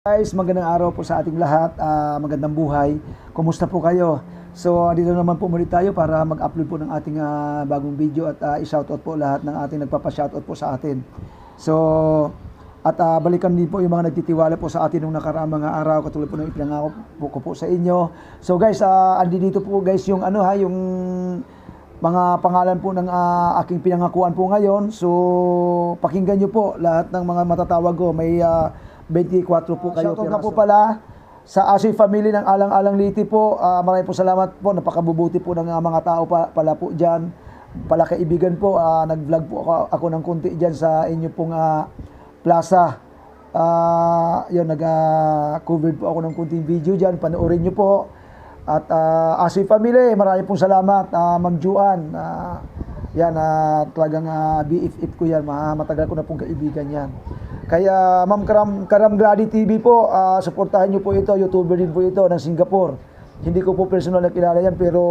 Guys, magandang araw po sa ating lahat. Magandang buhay. Kumusta po kayo? So, dito naman po muli tayo para mag-upload po ng ating bagong video at i-shoutout po lahat ng ating nagpapa-shoutout po sa atin. So, balikan din po yung mga nagtitiwala po sa atin nung nakaraang mga araw, katulad po ng ipinangako ko po sa inyo. So guys, andi dito po guys yung yung mga pangalan po ng aking pinangakuan po ngayon. So, pakinggan nyo po lahat ng mga matatawag ko. May 24 po kayo. Shoutout nga po pala sa Asoy family ng Alang-Alang Liti po. Maraming po salamat po. Napakabubuti po ng mga tao pala po dyan. Pala kaibigan po. Nag-vlog po ako ng konti dyan sa inyo pong plaza. Yun, nag-cover po ako ng konting video dyan. Panoorin nyo po. At Asoy family, maraming pong salamat. Ma'am Juan. Yan, talagang BFF ko yan. Matagal ko na pong kaibigan yan. Kaya Ma'am Karam Glady TV po, suportahan nyo po ito. YouTuber din po ito ng Singapore. Hindi ko po personal na kilala yan, pero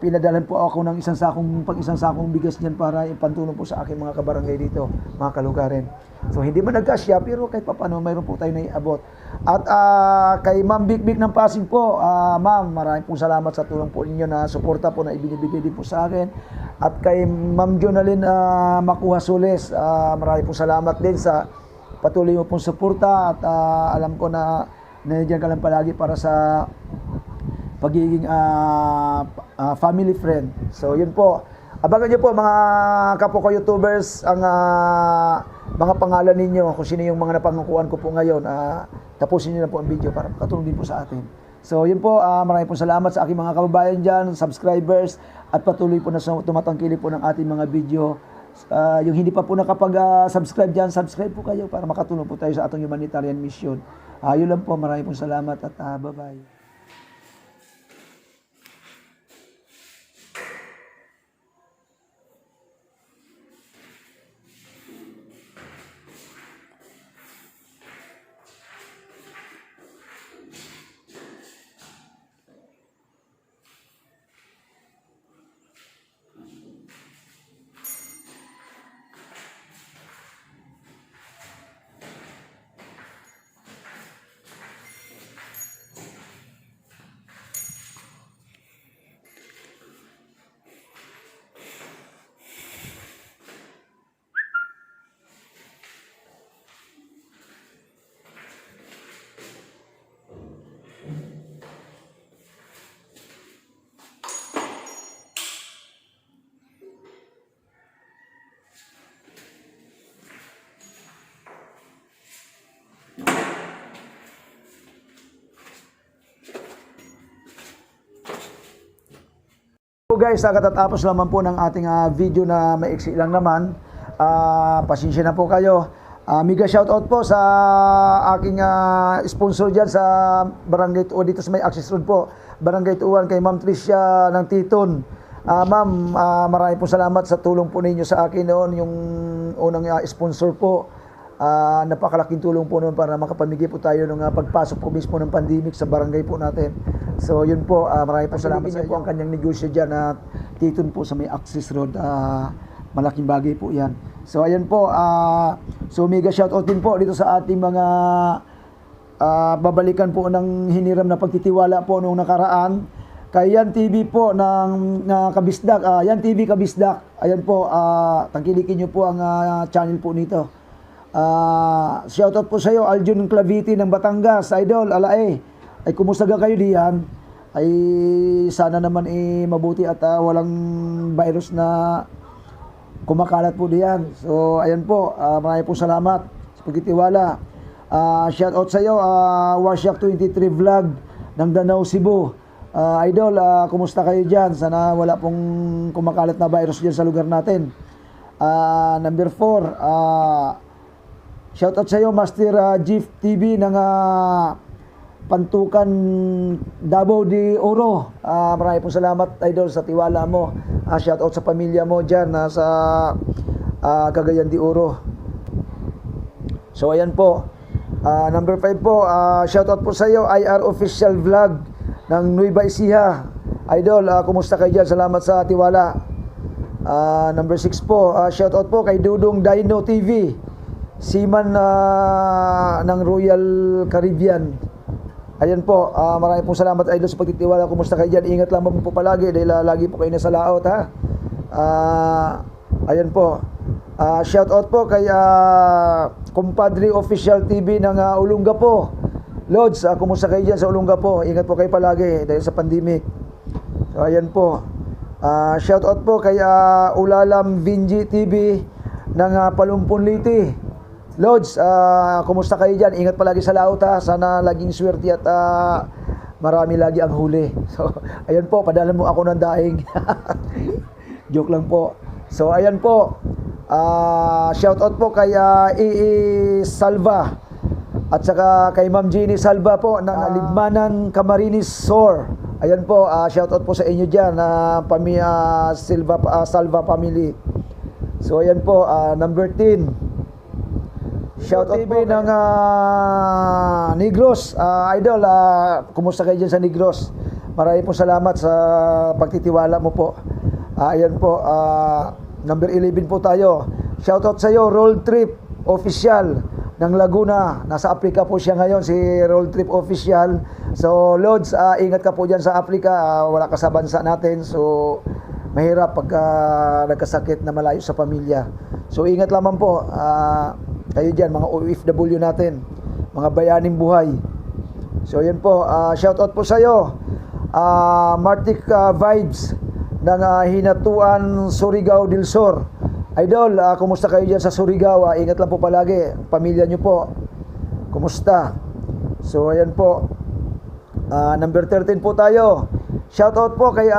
pinadalan po ako ng isang sakong bigas niyan para ipantulong po sa aking mga kabarangay dito, mga kalugarin. So hindi man nagkasya, pero kahit paano mayroon po tayo na iabot. At kay Ma'am Big ng Pasig po, Ma'am, maraming pong salamat sa tulong po ninyo na suporta po na ibinibigay din po sa akin. At kay Ma'am Jonalyn Makuha Soles, maraming pong salamat din sa patuloy mo pong suporta. At alam ko na nandiyan ka lang palagi para sa pagiging family friend. So yun po, abangan nyo po mga kapwa ko YouTubers ang mga pangalan ninyo, kung sino yung mga napangakuan ko po ngayon. Tapusin nyo na po ang video para makatulong din po sa atin. So yun po, maraming po salamat sa aking mga kababayan dyan, subscribers, at patuloy po na tumatangkili po ng ating mga video. Yung hindi pa po nakapag-subscribe dyan, subscribe po kayo para makatulong po tayo sa atong humanitarian mission. Yun lang po, maraming po salamat at bye-bye. So guys, katatapos naman po ng ating video na maiksi lang naman. Pasensya na po kayo. Mega shoutout po sa aking sponsor dyan sa Barangay o dito sa may Access Road po, Barangay Tuwan, kay Ma'am Tricia ng Titon. Ma'am, maraming po salamat sa tulong po ninyo sa akin noon, yung unang sponsor po. Napakalaking tulong po noon para makapamigay po tayo ng pagpasok po mismo ng pandemic sa barangay po natin. So yun po, maraming po salamat sa po ang kanyang negosyo dyan at Titon po sa may Access Road. Malaking bagay po yan. So ayan po, so mega shoutout din po dito sa ating mga babalikan po ng hiniram na pagtitiwala po nung nakaraan. Kay Yan TV po ng Kabisdak, Yan TV Kabisdak. Ayan po, tangkilikin nyo po ang channel po nito. Shoutout po sa iyo, Aljun Claviti ng Batangas, Idol, alae. Ay kumusta ka kayo diyan? Ay sana naman mabuti at walang virus na kumakalat po diyan. So ayan po, maraming po salamat sa pagtitiwala. Shoutout sa iyo, Warsyak 23 Vlog ng Danau, Cebu. Idol, kumusta kayo diyan? Sana wala pong kumakalat na virus diyan sa lugar natin. Number 4, shoutout sa iyo, Master Jeff TV ng Pantukan Davao de Oro. Maraming po salamat, Idol, sa tiwala mo. Shoutout sa pamilya mo dyan sa Cagayan de Oro. So ayan po. Number 5 po, shoutout po sa iyo, IR Official Vlog ng Nueva Ecija. Idol, kumusta kayo dyan? Salamat sa tiwala. Number 6 po, shoutout po kay Dudong Dino TV. seaman ng Royal Caribbean. Ayan po, maraming pong salamat idol sa pagtitiwala. Kumusta kayo dyan? Ingat lang po palagi dahil lagi po kayo nasa laot ha. Ayan po. Shout out po kay Kumpadre Official TV ng Olongapo. Lods, kumusta kayo dyan sa Olongapo? Ingat po kayo palagi dahil sa pandemic. So ayan po. Shout out po kay Ulalam Vinji TV ng Palumpon Liti. Lods, kumusta kayo dyan? Ingat palagi sa laot ha. Sana laging swerte at marami lagi ang huli. So, ayan po, padala mo ako ng daing. Joke lang po. So, ayan po. Shout out po kay Salva at saka kay Ma'am Jeannie Salva po ng Libmanan Camarines Sur. Ayan po, shout out po sa inyo dyan, Salva family. So, ayan po, number 10. Shout out po ng Negros. Idol, kumusta kayo dyan sa Negros? Maraming po salamat sa pagtitiwala mo po. Ayan po, number 11 po tayo. Shout out sa iyo, Road Trip Official ng Laguna. Nasa Africa po siya ngayon, si Road Trip Official. So, Lods, ingat ka po dyan sa Africa. Wala ka sa bansa natin. So, mahirap pagka nagkasakit na malayo sa pamilya. So, ingat lamang po. Kayo dyan, mga OFW natin, mga bayaning buhay. So, yan po. Shout out po sa iyo, Martic Vibes ng Hinatuan, Surigao del Sur. Idol, kumusta kayo dyan sa Surigao? Ingat lang po palagi. Pamilya nyo po. Kumusta? So, ayan po. Number 13 po tayo. Shout out po kay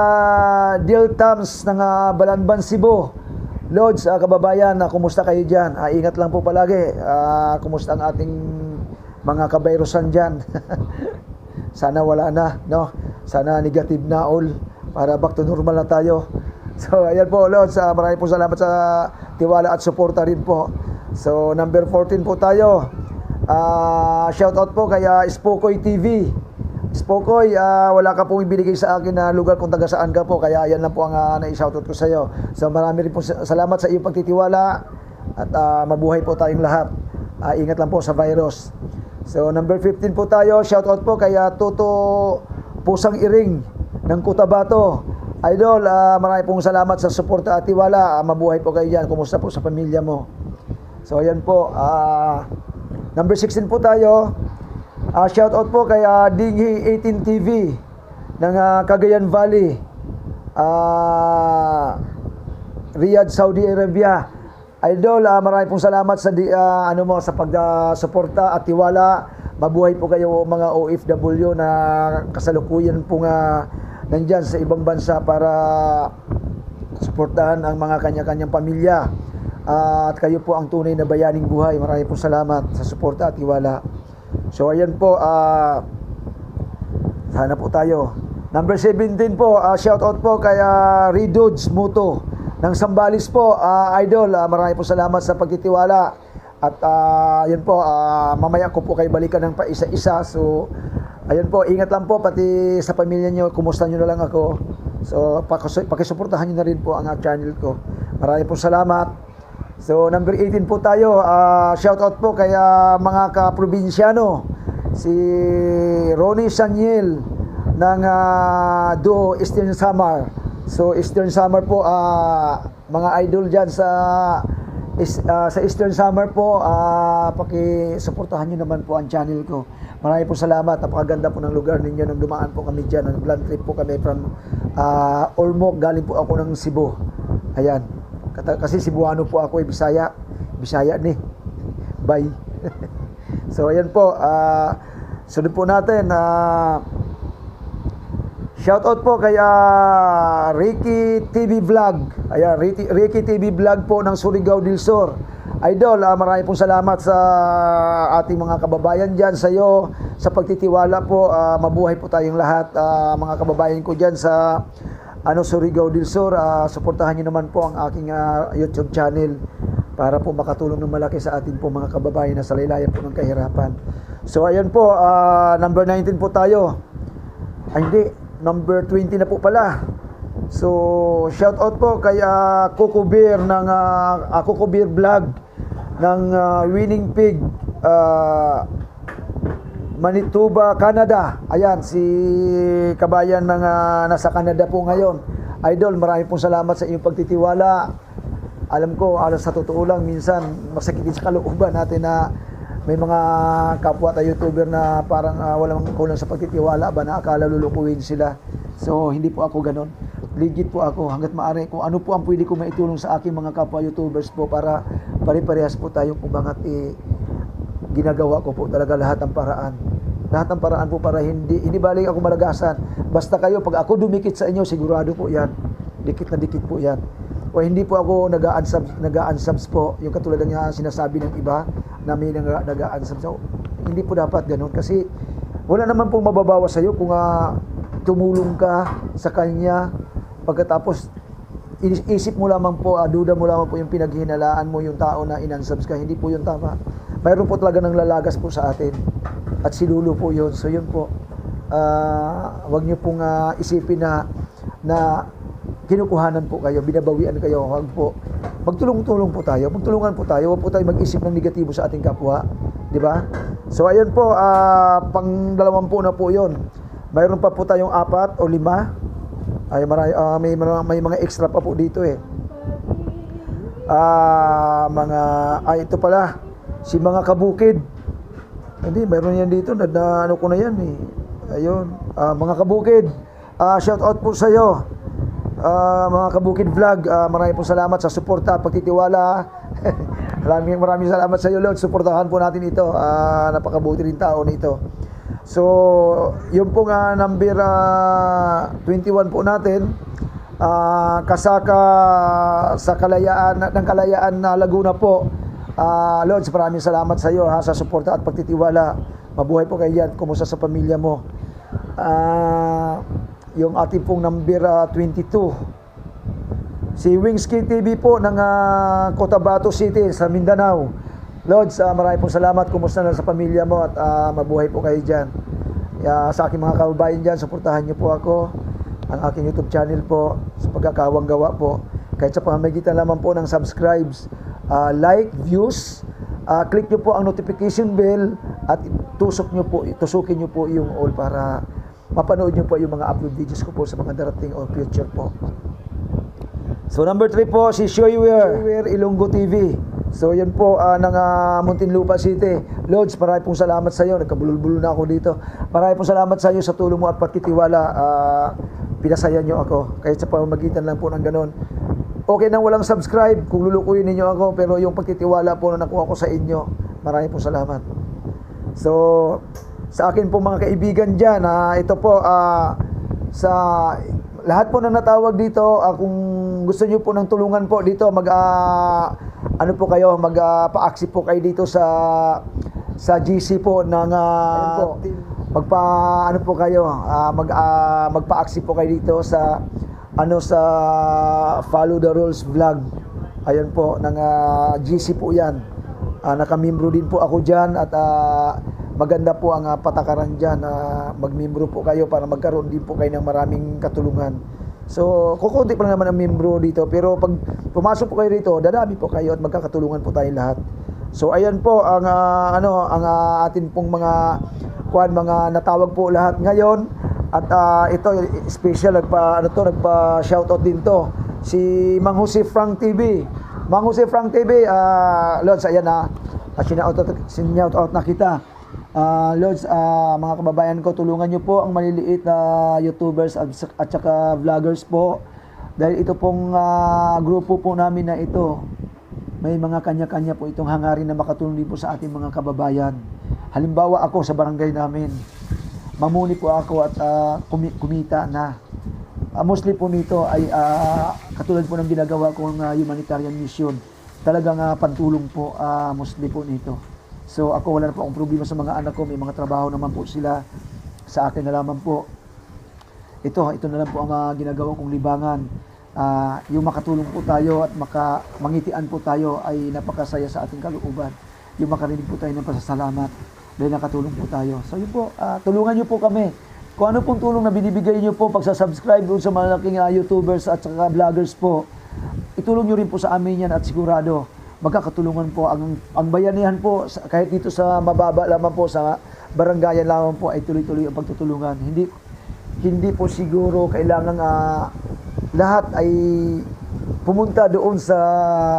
Dil Tams ng Balanban, Cebu. Lods, kababayan, kumusta kayo dyan? Ingat lang po palagi. Kumusta ang ating mga kabayrosan dyan? Sana wala na, no? Sana negative na all para back to normal na tayo. So, ayan po, Lods. Maraming po salamat sa tiwala at suporta rin po. So, number 14 po tayo. Shout out po kay Spokoy TV. Spokoy, wala ka pong ibinigay sa akin na lugar kung taga saan ka po, kaya yan lang po ang na-shoutout ko sa iyo. So marami rin po salamat sa iyong pagtitiwala at mabuhay po tayong lahat. Ingat lang po sa virus. So number 15 po tayo, shoutout po kay Toto Pusang Iring ng Cotabato. Idol, marami pong salamat sa suporta at tiwala. Mabuhay po kayo dyan. Kumusta po sa pamilya mo? So ayan po. Number 16 po tayo. Shout out po kay Dinghi 18 TV ng Cagayan Valley, Riyadh, Saudi Arabia. Idol, maraming pong salamat sa sa pagsuporta at tiwala. Mabuhay po kayo mga OFW na kasalukuyan po nandyan sa ibang bansa para suportahan ang mga kanya-kanyang pamilya. At kayo po ang tunay na bayaning buhay. Maraming pong salamat sa suporta at tiwala. So ayan po, sana po tayo. Number 17 po, shout out po kay Redudes Muto ng Sambales po. Idol, maraming po salamat sa pagtitiwala. At yun po, mamaya ko po kayo balikan ng paisa-isa. So ayun po, ingat lang po pati sa pamilya nyo. Kumusta nyo na lang ako. So pakisuportahan nyo na rin po ang channel ko. Maraming po salamat. So number 18 po tayo. Shout out po kay mga kaprobinsyano, si Ronnie Saniel ng Duo Eastern Samar. So Eastern Samar po, mga idol dyan sa Eastern Samar po, pakisuportahan nyo naman po ang channel ko. Maraming po salamat. Napakaganda po ng lugar ninyo nang dumaan po kami dyan. Nag-land trip po kami from Ormoc. Galing po ako ng Cebu. Ayan. Kasi Cebuano po ako, Bisaya ni. Bye. So ayan po, sunod po natin. Shout out po kay Ricky TV Vlog. Ayan, Ricky TV Vlog po ng Surigao del Sur. Idol, maraming pong salamat sa ating mga kababayan dyan, sa iyo, sa pagtitiwala po. Mabuhay po tayong lahat, mga kababayan ko dyan sa Surigao del Sur. Suportahan niyo naman po ang aking YouTube channel para po makatulong ng malaki sa atin po mga kababayan na sa laylayan po ng kahirapan. So ayan po, number 19 po tayo. Hindi, number 20 na po pala. So shout out po kay Coco Beer ng Coco Beer Vlog ng Winning Pig, Manitoba, Canada. Ayan, si kabayan ng nasa Canada po ngayon. Idol, marami pong salamat sa inyong pagtitiwala. Alam ko, sa totoo lang, minsan masakit din sa kalooban natin na may mga kapwa tayo YouTuber na parang walang kulang sa pagtitiwala ba na akala lulukuhin sila. So, hindi po ako ganon. Legit po ako hanggat maaari kung ano po ang pwede ko maitulong sa aking mga kapwa YouTubers po para pare-parehas po tayong umangat, ginagawa ko po talaga lahat ng paraan. Lahat ng paraan po para hindi balik ako malagasan. Basta kayo, pag ako dumikit sa inyo, sigurado po yan. Dikit na dikit po yan. O hindi po ako nag-unsubs po, yung katulad ng sinasabi ng iba na may nag-unsubs. So, hindi po dapat ganun kasi wala naman pong mababawas sa iyo kung tumulong ka sa kanya pagkatapos isip mo lamang po, duda mo lamang po yung pinaghinalaan mo yung tao na inansubs ka. Hindi po yun tama. Mayroon po talaga ng lalagas po sa atin at silulo po yun. So yun po, wag niyo pong isipin na kinukuhanan po kayo, binabawian kayo. Huwag po. Magtulong-tulong po tayo. Magtulungan po tayo. Huwag po tayo mag-isip ng negatibo sa ating kapwa. Di ba? So, ayun po. Pang-20 na po yun. Mayroon pa po tayong 4 o 5. Ay, may mga extra pa po dito eh. Ito pala. Si mga kabukid. Hindi, mayroon yan dito. Ano ko na yan eh. Ayun. Mga kabukid. Shout out po sa iyo. Mga kabukid vlog, maraming pong salamat sa suporta at pagtitiwala. maraming salamat sa iyo, Lord. Suportahan po natin ito. Napakabuti rin tao nito. So, yung pong number 21 po natin, kasaka sa Kalayaan na Laguna po. Lord, maraming salamat sa iyo sa suporta at pagtitiwala. Mabuhay po kayo yan. Kumusta sa pamilya mo? Yung ating pong number 22, si Wingski TV po ng Cotabato City sa Mindanao. Lods, maraming pong salamat. Kumusta na sa pamilya mo at mabuhay po kayo dyan. Sa aking mga kababayan dyan, suportahan niyo po ako, ang aking YouTube channel po, sa pagkakawang gawa po. Kahit sa pamamagitan lamang po ng subscribes, like, views, click niyo po ang notification bell at tusukin niyo po yung all para mapanood nyo po yung mga upload videos ko po sa mga darating or future po. So number 3 po, si Shoywer Ilonggo TV. So yan po, ng Muntinlupa City. Lods, maraming pong salamat sa iyo. Nagkabulol-bulol na ako dito. Maraming pong salamat sa iyo sa tulong mo at pagtitiwala. Pinasaya nyo ako. Kahit sa pamamagitan lang po ng ganon. Okay nang walang subscribe kung lulukuyin ninyo ako, pero yung pagtitiwala po na nakuha ko sa inyo, maraming pong salamat. So, sa akin po mga kaibigan dyan, ito po, sa lahat po na natawag dito, kung gusto nyo po ng tulungan po dito, pa-accept po kayo dito sa GC po ng, magpa-accept po kayo dito sa, sa Follow the Rules vlog. Ayun po, ng GC po yan. Nakamimbro din po ako dyan at maganda po ang patakaran dyan. Magmimbro po kayo para magkaroon din po kayo ng maraming katulungan. So, kukunti pa naman ang membro dito. Pero pag pumasok po kayo rito, dadami po kayo at magkakatulungan po tayong lahat. So, ayan po ang atin pong mga natawag po lahat ngayon. At ito, special, nagpa-shoutout din to. Si Mang Jose Frank TV. Mang Jose Frank TV, Lods, ayan sinoutout na kita. Lods, mga kababayan ko, tulungan nyo po ang maliliit na YouTubers at saka vloggers po. Dahil ito pong grupo po namin na ito, may mga kanya-kanya po itong hangarin na makatulong din po sa ating mga kababayan. Halimbawa ako sa barangay namin, mamuni po ako at kumita na. Mostly po nito ay katulad po ng ginagawa kong humanitarian mission. Talagang pantulong po mostly po nito. So ako wala na po akong problema sa mga anak ko. May mga trabaho naman po sila. Sa akin na lamang po. Ito na lang po ang ginagawa kong libangan. Yung makatulong po tayo at mangitian po tayo ay napakasaya sa ating kalooban. Yung makarinig po tayo ng pasasalamat dahil nakatulong po tayo. So yun po, tulungan nyo po kami. Kung ano pong tulong na binibigay nyo po pagsasubscribe doon sa malaking YouTubers at saka vloggers po, itulong nyo rin po sa amin yan at sigurado magkakatulungan po. Ang bayanihan po, kahit dito sa mababa lamang po, sa barangayan lamang po, ay tuloy-tuloy ang pagtutulungan. Hindi po siguro kailangan lahat ay pumunta doon sa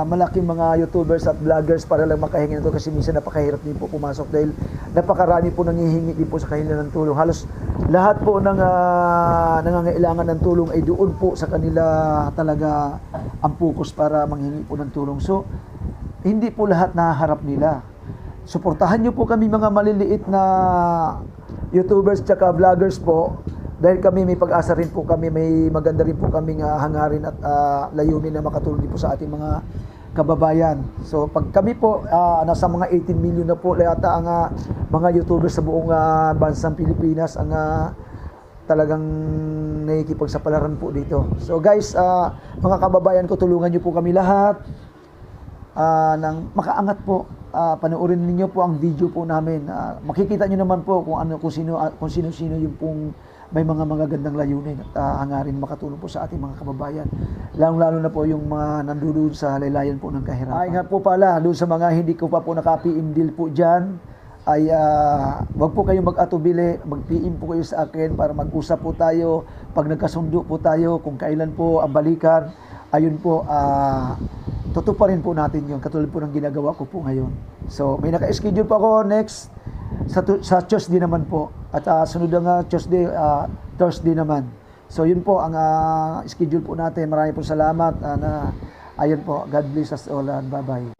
malaking mga YouTubers at vloggers para lang makahingi nito, kasi minsan napakahirap din po pumasok dahil napakarami po nangihingi din po sa kanila ng tulong. Halos lahat po ng nangangailangan ng tulong ay doon po sa kanila talaga ang focus para manghingi po ng tulong. So, hindi po lahat nahaharap nila. Suportahan nyo po kami mga maliliit na YouTubers tsaka vloggers po, dahil kami may pag-asa rin po kami, may maganda rin po kaming hangarin at layunin na makatulong din po sa ating mga kababayan. So pag kami po nasa mga 18 million na po yata ang mga YouTubers sa buong bansang Pilipinas ang talagang nakikipagsapalaran po dito. So guys, mga kababayan ko, tulungan niyo po kami lahat nang makaangat po. Panoorin niyo po ang video po namin. Makikita niyo naman po kung sino yung pong may mga magagandang layunin at hangarin makatulong po sa ating mga kababayan. Lalo na po yung mga nandoon sa laylayan po ng kahirapan. Ay nga po pala, doon sa mga hindi ko pa po naka-PM deal po dyan, ay wag po kayong mag-atubili, mag-PM po kayo sa akin para mag-usap po tayo. Pag nagkasundo po tayo, kung kailan po ang balikan, ayun po, tutuparin po natin yun, katulad po ng ginagawa ko po ngayon. So, may naka-schedule po ako next sa Tuesday naman po. At sunod na Tuesday, Thursday naman. So, yun po ang schedule po natin. Maraming po salamat. Ayun po, God bless us all and bye-bye.